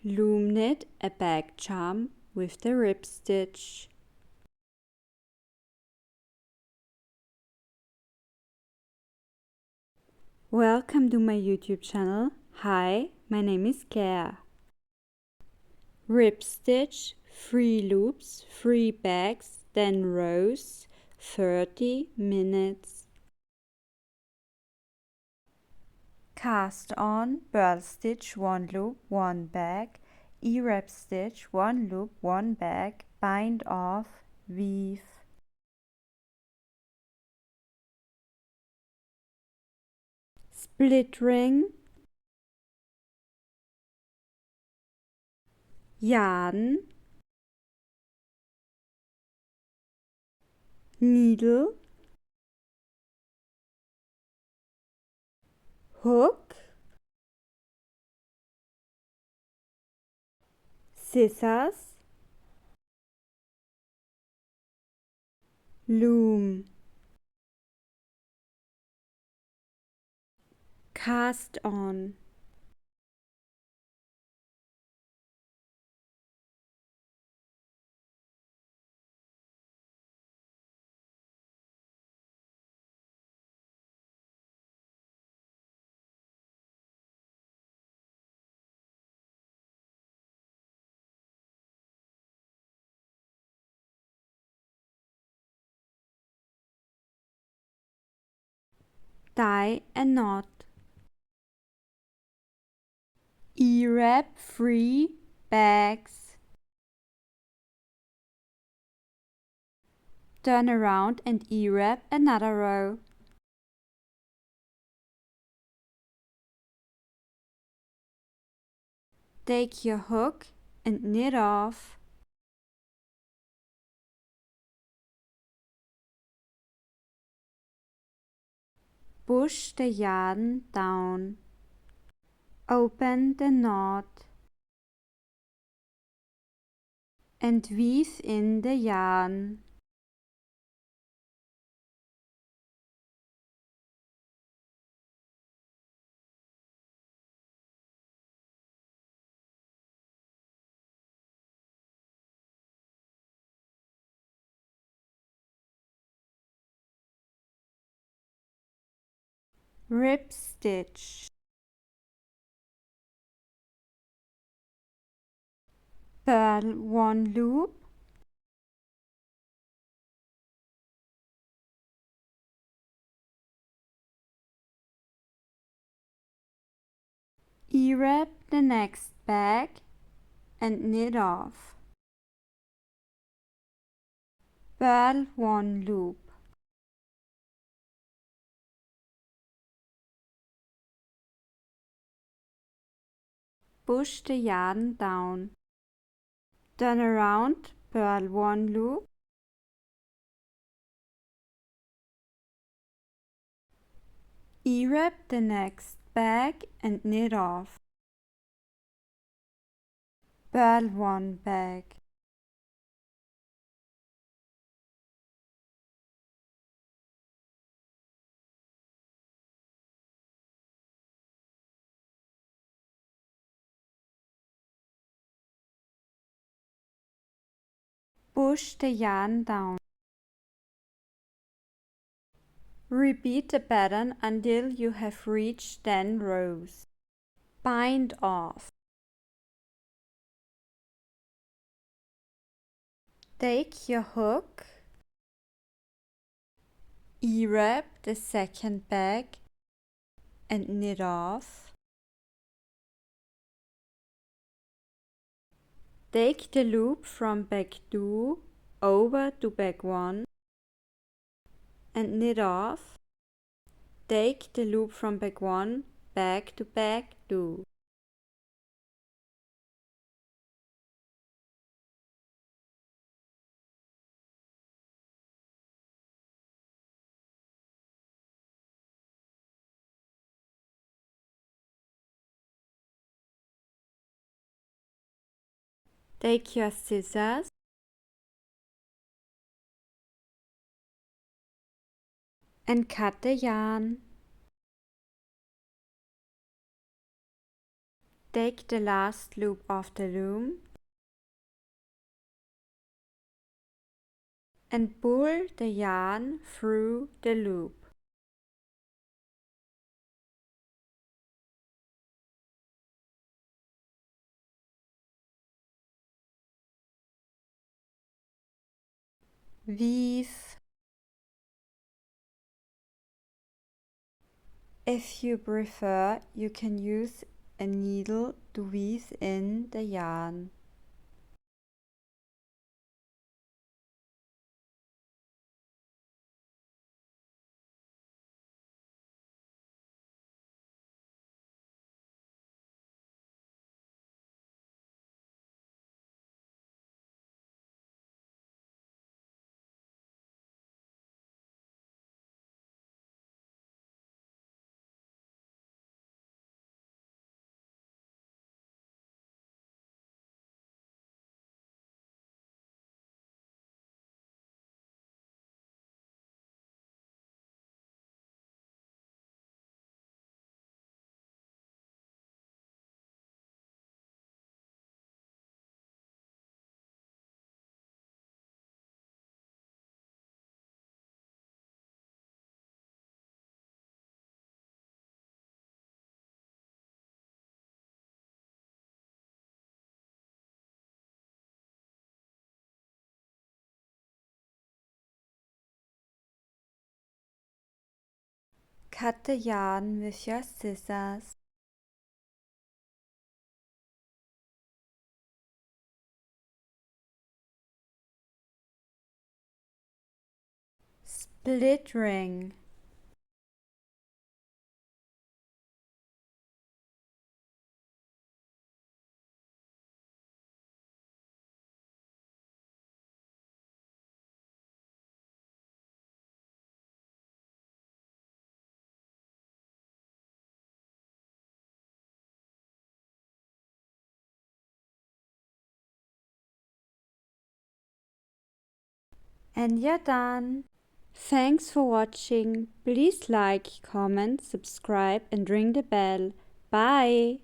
Loom knit a back charm with the rib stitch. Welcome to my YouTube channel. Hi, my name is Claire. Rib stitch, 3 loops, 3 bags, then rows, 30 minutes. Cast on, purl stitch, 1 loop, 1 bag, E-wrap stitch, 1 loop, 1 bag, bind off, weave. Split ring, yarn, needle, hook, scissors, loom. Cast on. Tie a knot. E-wrap 3 bags. Turn around and E-wrap another row. Take your hook and knit off. Push the yarn down. Open the knot and weave in the yarn. Rib stitch. Purl 1 loop. E-wrap the next bag and knit off. Purl 1 loop. Push the yarn down. Turn around, purl 1 loop. E-wrap the next bag and knit off. Purl 1 bag. Push the yarn down. Repeat the pattern until you have reached 10 rows. Bind off. Take your hook, E-wrap the second bag and knit off. Take the loop from bag 2 over to bag 1 and knit off. Take the loop from bag 1 back to bag 2. Take your scissors and cut the yarn. Take the last loop of the loom and pull the yarn through the loop. Weave. If you prefer, you can use a needle to weave in the yarn. Cut the yarn with your scissors. Split ring. And you're done! Thanks for watching. Please like, comment, subscribe and ring the bell. Bye!